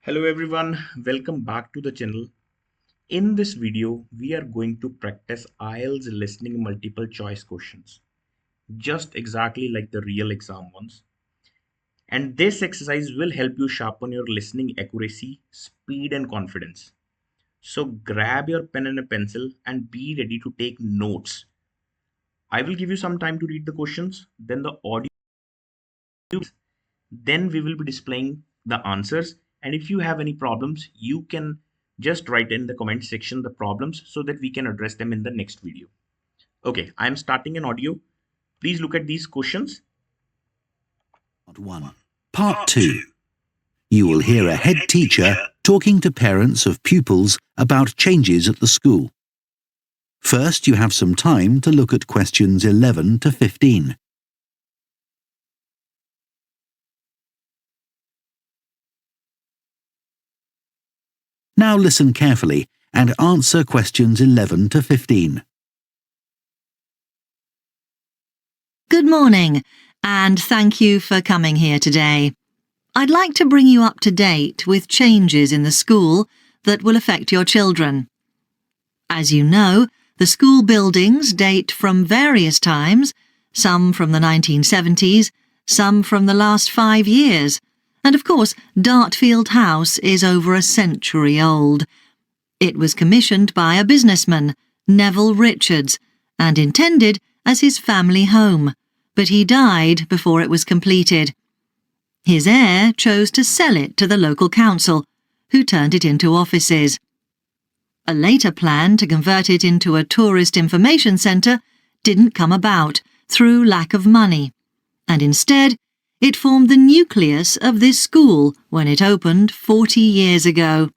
Hello everyone, welcome back to the channel. In this video, we are going to practice IELTS listening multiple choice questions, just exactly like the real exam ones. And this exercise will help you sharpen your listening accuracy, speed and confidence. So grab your pen and a pencil and be ready to take notes. I will give you some time to read the questions, then the audio. Then we will be displaying the answers, and if you have any problems you can just write in the comment section the problems so that we can address them in the next video. Okay, I am starting an audio. Please look at these questions. Part 1. Part 2. You will hear a head teacher talking to parents of pupils about changes at the school. First, you have some time to look at questions 11 to 15. Now listen carefully and answer questions 11 to 15. Good morning, and thank you for coming here today. I'd like to bring you up to date with changes in the school that will affect your children. As you know, the school buildings date from various times, some from the 1970s, some from the last 5 years, and of course, Dartfield House is over a century old. It was commissioned by a businessman, Neville Richards, and intended as his family home, but he died before it was completed. His heir chose to sell it to the local council, who turned it into offices. A later plan to convert it into a tourist information centre didn't come about through lack of money, and instead it formed the nucleus of this school when it opened 40 years ago.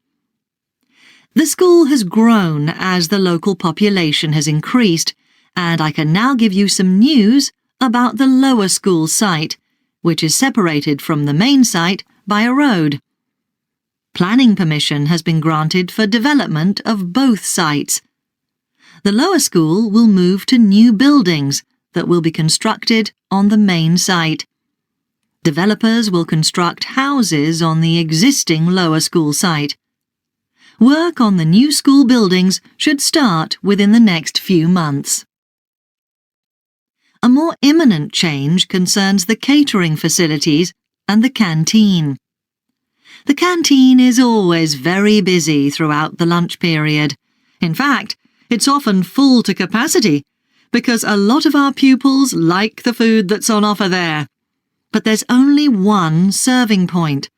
The school has grown as the local population has increased, and I can now give you some news about the lower school site, which is separated from the main site by a road. Planning permission has been granted for development of both sites. The lower school will move to new buildings that will be constructed on the main site. Developers will construct houses on the existing lower school site. Work on the new school buildings should start within the next few months. A more imminent change concerns the catering facilities and the canteen. The canteen is always very busy throughout the lunch period. In fact, it's often full to capacity because a lot of our pupils like the food that's on offer there. But there's only one serving point,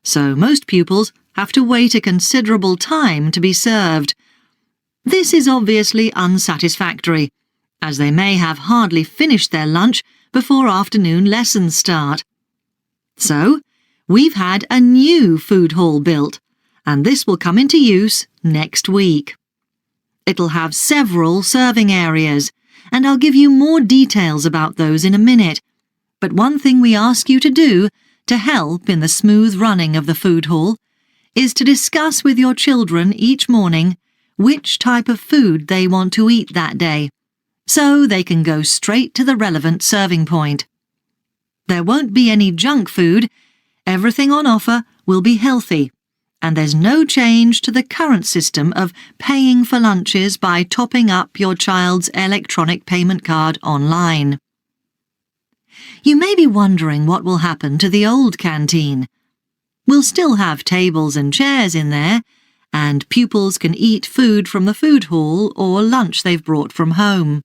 so most pupils have to wait a considerable time to be served. This is obviously unsatisfactory, as they may have hardly finished their lunch before afternoon lessons start. So, we've had a new food hall built, and this will come into use next week. It'll have several serving areas, and I'll give you more details about those in a minute. But one thing we ask you to do to help in the smooth running of the food hall is to discuss with your children each morning which type of food they want to eat that day, so they can go straight to the relevant serving point. There won't be any junk food, everything on offer will be healthy, and there's no change to the current system of paying for lunches by topping up your child's electronic payment card online. You may be wondering what will happen to the old canteen. We'll still have tables and chairs in there, and pupils can eat food from the food hall or lunch they've brought from home.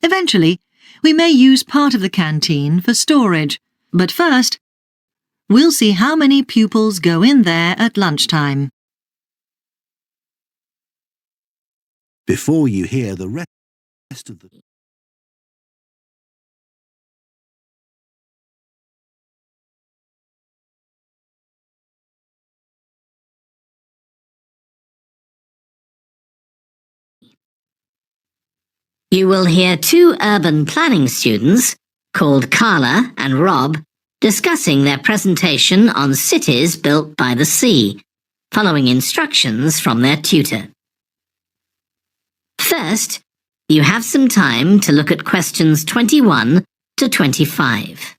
Eventually, we may use part of the canteen for storage, but first, we'll see how many pupils go in there at lunchtime. Before you hear the rest of the You will hear two urban planning students, called Carla and Rob, discussing their presentation on cities built by the sea, following instructions from their tutor. First, you have some time to look at questions 21 to 25.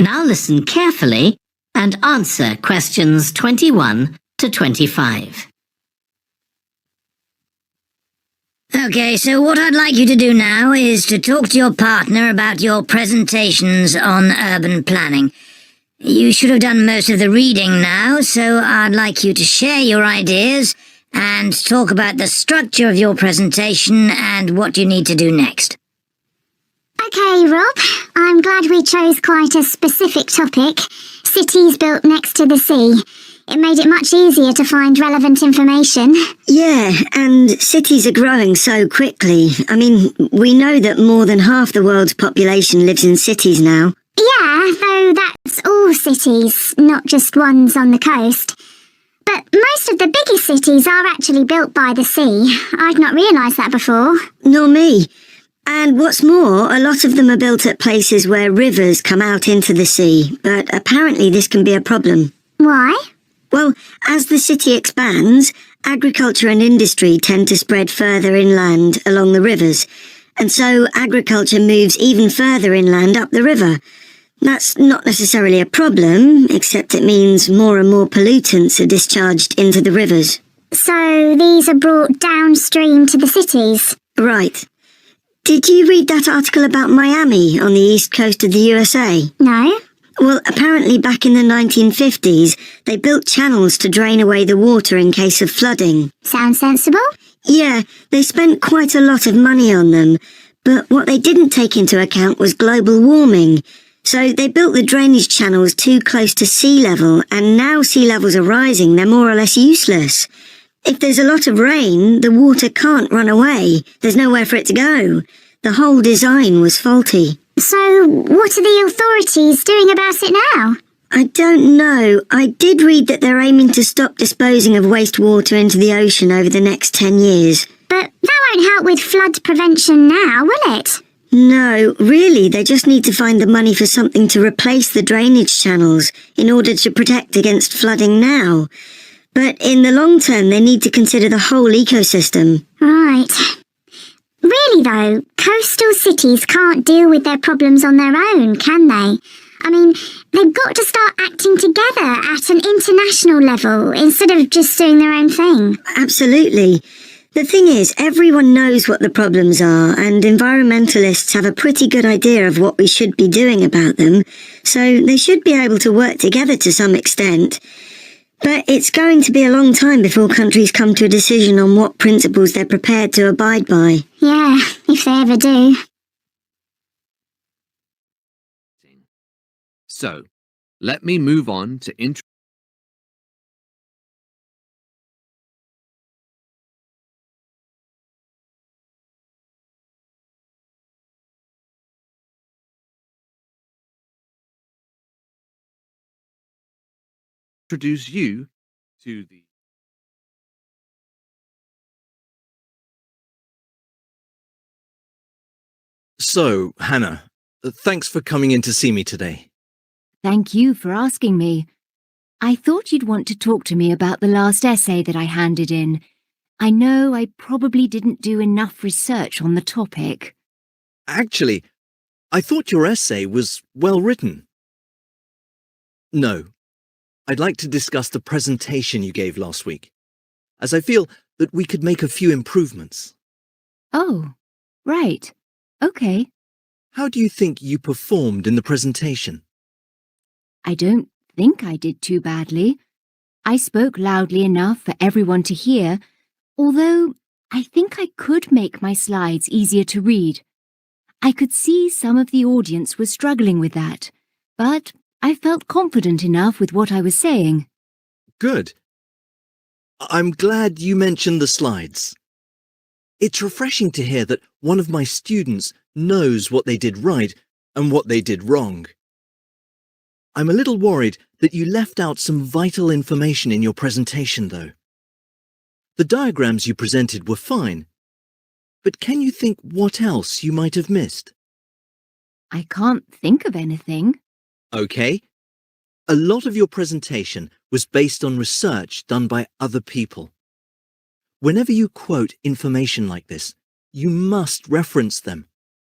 Now listen carefully and answer questions 21 to 25. Okay, so what I'd like you to do now is to talk to your partner about your presentations on urban planning. You should have done most of the reading now, so I'd like you to share your ideas and talk about the structure of your presentation and what you need to do next. Okay, Rob, I'm glad we chose quite a specific topic, cities built next to the sea. It made it much easier to find relevant information. Yeah, and cities are growing so quickly. I mean, we know that more than half the world's population lives in cities now. Yeah, though that's all cities, not just ones on the coast. But most of the biggest cities are actually built by the sea. I'd not realised that before. Nor me. And what's more, a lot of them are built at places where rivers come out into the sea, but apparently this can be a problem. Why? Well, as the city expands, agriculture and industry tend to spread further inland along the rivers, and so agriculture moves even further inland up the river. That's not necessarily a problem, except it means more and more pollutants are discharged into the rivers. So these are brought downstream to the cities? Right. Did you read that article about Miami on the east coast of the USA? No. Well, apparently back in the 1950s, they built channels to drain away the water in case of flooding. Sounds sensible? Yeah, they spent quite a lot of money on them, but what they didn't take into account was global warming. So they built the drainage channels too close to sea level, and now sea levels are rising, they're more or less useless. If there's a lot of rain, the water can't run away. There's nowhere for it to go. The whole design was faulty. So what are the authorities doing about it now? I don't know. I did read that they're aiming to stop disposing of wastewater into the ocean over the next 10 years. But that won't help with flood prevention now, will it? No, really, they just need to find the money for something to replace the drainage channels in order to protect against flooding now. But in the long term, they need to consider the whole ecosystem. Right. Really though, coastal cities can't deal with their problems on their own, can they? I mean, they've got to start acting together at an international level instead of just doing their own thing. Absolutely. The thing is, everyone knows what the problems are, and environmentalists have a pretty good idea of what we should be doing about them, so they should be able to work together to some extent. But it's going to be a long time before countries come to a decision on what principles they're prepared to abide by. Yeah, if they ever do. So, let me move on to introduce you to the So, Hannah, thanks for coming in to see me today. Thank you for asking me. I thought you'd want to talk to me about the last essay that I handed in. I know I probably didn't do enough research on the topic. Actually, I thought your essay was well written. No, I'd like to discuss the presentation you gave last week, as I feel that we could make a few improvements. Oh, right. Okay. How do you think you performed in the presentation? I don't think I did too badly. I spoke loudly enough for everyone to hear, although I think I could make my slides easier to read. I could see some of the audience was struggling with that, but I felt confident enough with what I was saying. Good. I'm glad you mentioned the slides. It's refreshing to hear that one of my students knows what they did right and what they did wrong. I'm a little worried that you left out some vital information in your presentation, though. The diagrams you presented were fine, but can you think what else you might have missed? I can't think of anything. Okay. A lot of your presentation was based on research done by other people. Whenever you quote information like this, you must reference them,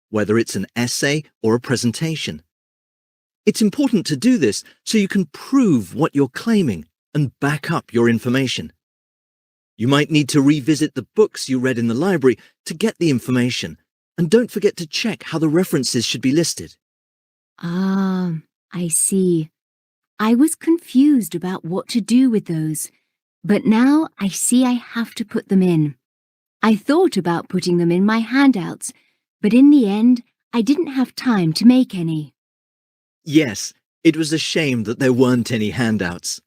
whether it's an essay or a presentation. It's important to do this so you can prove what you're claiming and back up your information. You might need to revisit the books you read in the library to get the information, and don't forget to check how the references should be listed. Ah, I see. I was confused about what to do with those, but now I see I have to put them in. I thought about putting them in my handouts, but in the end, I didn't have time to make any. Yes, it was a shame that there weren't any handouts.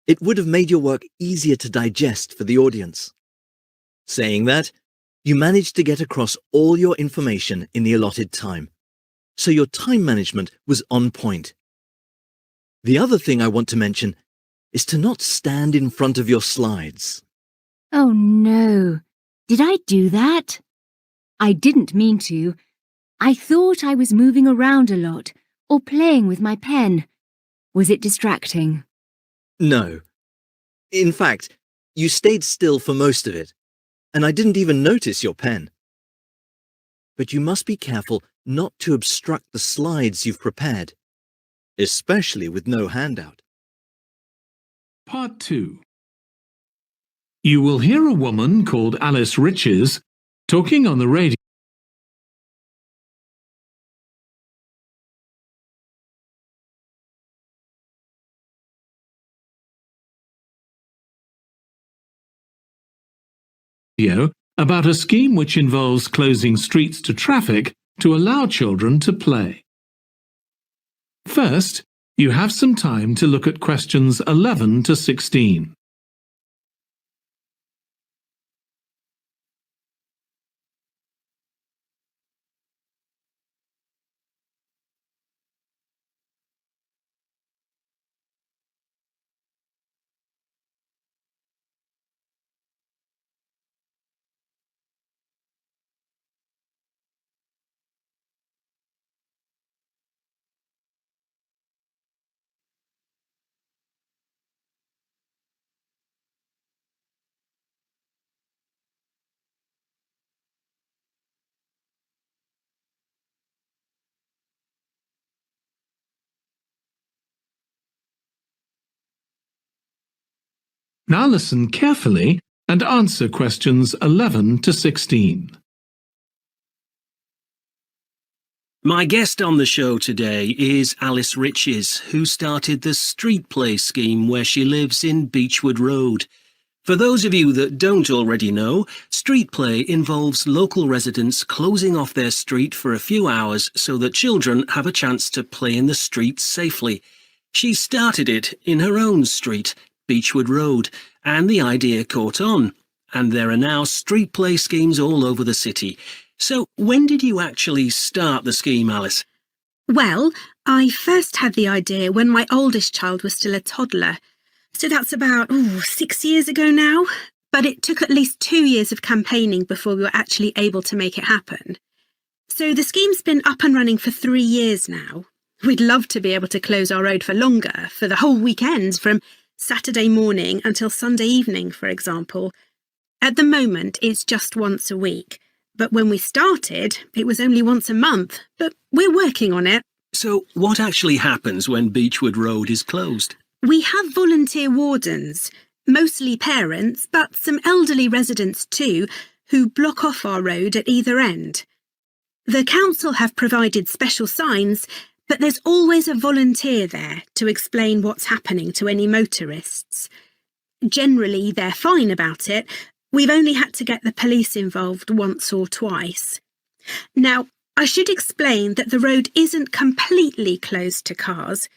It would have made your work easier to digest for the audience. Saying that, you managed to get across all your information in the allotted time, so your time management was on point. The other thing I want to mention is to not stand in front of your slides. Oh no, did I do that? I didn't mean to. I thought I was moving around a lot or playing with my pen. Was it distracting? No. In fact, you stayed still for most of it, and I didn't even notice your pen. But you must be careful not to obstruct the slides you've prepared, especially with no handout. Part 2. You will hear a woman called Alice Riches talking on the radio about a scheme which involves closing streets to traffic to allow children to play. First, you have some time to look at questions 11 to 16. Now listen carefully and answer questions 11 to 16. My guest on the show today is Alice Riches, who started the street play scheme where she lives in Beechwood Road. For those of you that don't already know, street play involves local residents closing off their street for a few hours so that children have a chance to play in the streets safely. She started it in her own street, Beechwood Road, and the idea caught on. And there are now street play schemes all over the city. So when did you actually start the scheme, Alice? Well, I first had the idea when my oldest child was still a toddler. So that's about 6 years ago now. But it took at least 2 years of campaigning before we were actually able to make it happen. So the scheme's been up and running for 3 years now. We'd love to be able to close our road for longer, for the whole weekend, from Saturday morning until Sunday evening, for example. At the moment, it's just once a week. But when we started, it was only once a month. But we're working on it. So what actually happens when Beechwood Road is closed? We have volunteer wardens, mostly parents, but some elderly residents too, who block off our road at either end. The council have provided special signs, but there's always a volunteer there to explain what's happening to any motorists. Generally, they're fine about it. We've only had to get the police involved once or twice. Now, I should explain that the road isn't completely closed to cars,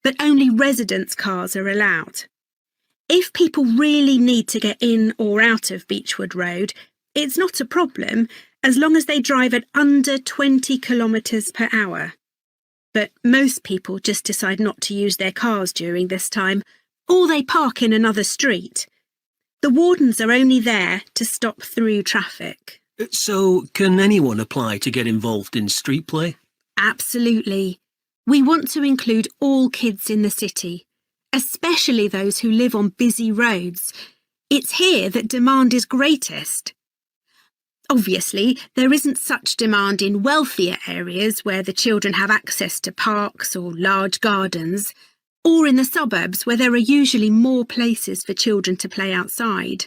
but only residents' cars are allowed. If people really need to get in or out of Beechwood Road, it's not a problem as long as they drive at under 20 kilometres per hour. But most people just decide not to use their cars during this time, or they park in another street. The wardens are only there to stop through traffic. So can anyone apply to get involved in street play? Absolutely. We want to include all kids in the city, especially those who live on busy roads. It's here that demand is greatest. Obviously, there isn't such demand in wealthier areas where the children have access to parks or large gardens, or in the suburbs where there are usually more places for children to play outside.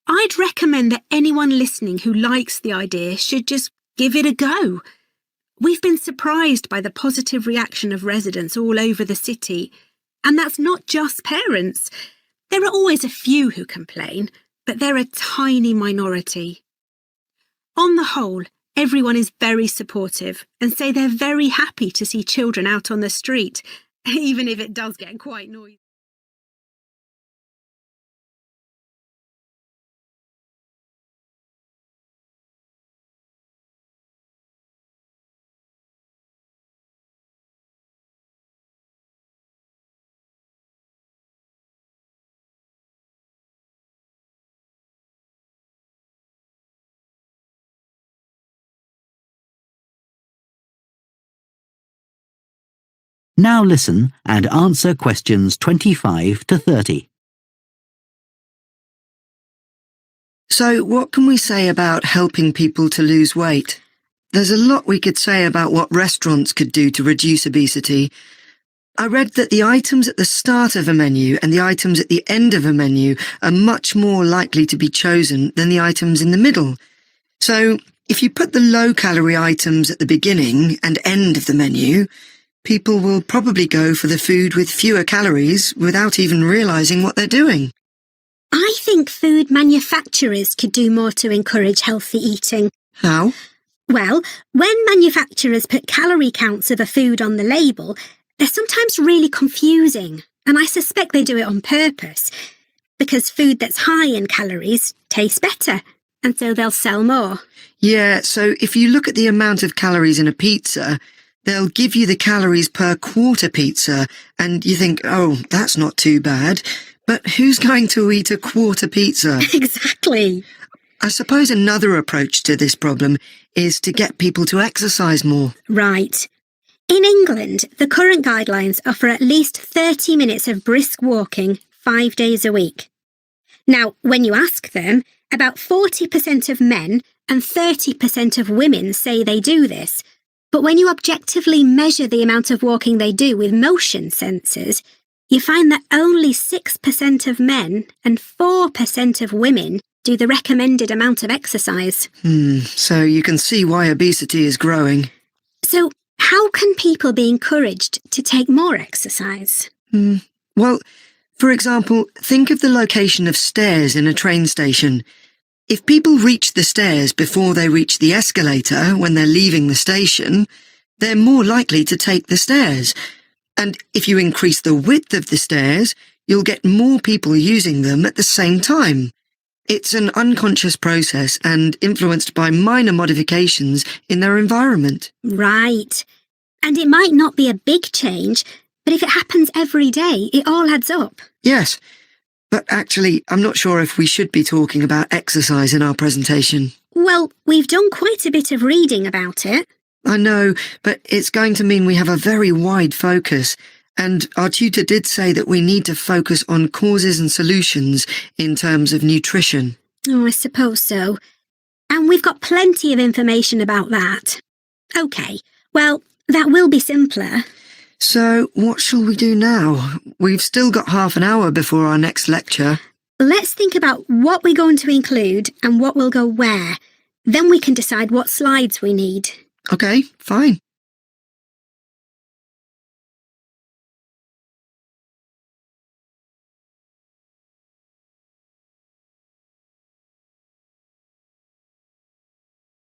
I'd recommend that anyone listening who likes the idea should just give it a go. We've been surprised by the positive reaction of residents all over the city, and that's not just parents. There are always a few who complain, but they're a tiny minority. On the whole, everyone is very supportive and say they're very happy to see children out on the street, even if it does get quite noisy. Now listen and answer questions 25 to 30. So, what can we say about helping people to lose weight? There's a lot we could say about what restaurants could do to reduce obesity. I read that the items at the start of a menu and the items at the end of a menu are much more likely to be chosen than the items in the middle. So, if you put the low-calorie items at the beginning and end of the menu, people will probably go for the food with fewer calories without even realising what they're doing. I think food manufacturers could do more to encourage healthy eating. How? Well, when manufacturers put calorie counts of a food on the label, they're sometimes really confusing, and I suspect they do it on purpose, because food that's high in calories tastes better, and so they'll sell more. Yeah, so if you look at the amount of calories in a pizza, they'll give you the calories per quarter pizza, and you think, oh, that's not too bad. But who's going to eat a quarter pizza? Exactly. I suppose another approach to this problem is to get people to exercise more. Right. In England, the current guidelines offer at least 30 minutes of brisk walking 5 days a week. Now, when you ask them, about 40% of men and 30% of women say they do this. But when you objectively measure the amount of walking they do with motion sensors, you find that only 6% of men and 4% of women do the recommended amount of exercise. So you can see why obesity is growing. So how can people be encouraged to take more exercise? Well, for example, think of the location of stairs in a train station. If people reach the stairs before they reach the escalator when they're leaving the station, they're more likely to take the stairs. And if you increase the width of the stairs, you'll get more people using them at the same time. It's an unconscious process and influenced by minor modifications in their environment. Right. And it might not be a big change, but if it happens every day, it all adds up. Yes, but actually, I'm not sure if we should be talking about exercise in our presentation. Well, we've done quite a bit of reading about it. I know, but it's going to mean we have a very wide focus, and our tutor did say that we need to focus on causes and solutions in terms of nutrition. Oh, I suppose so. And we've got plenty of information about that. OK, well, that will be simpler. So, what shall we do now? We've still got half an hour before our next lecture. Let's think about what we're going to include and what will go where. Then we can decide what slides we need. OK, fine.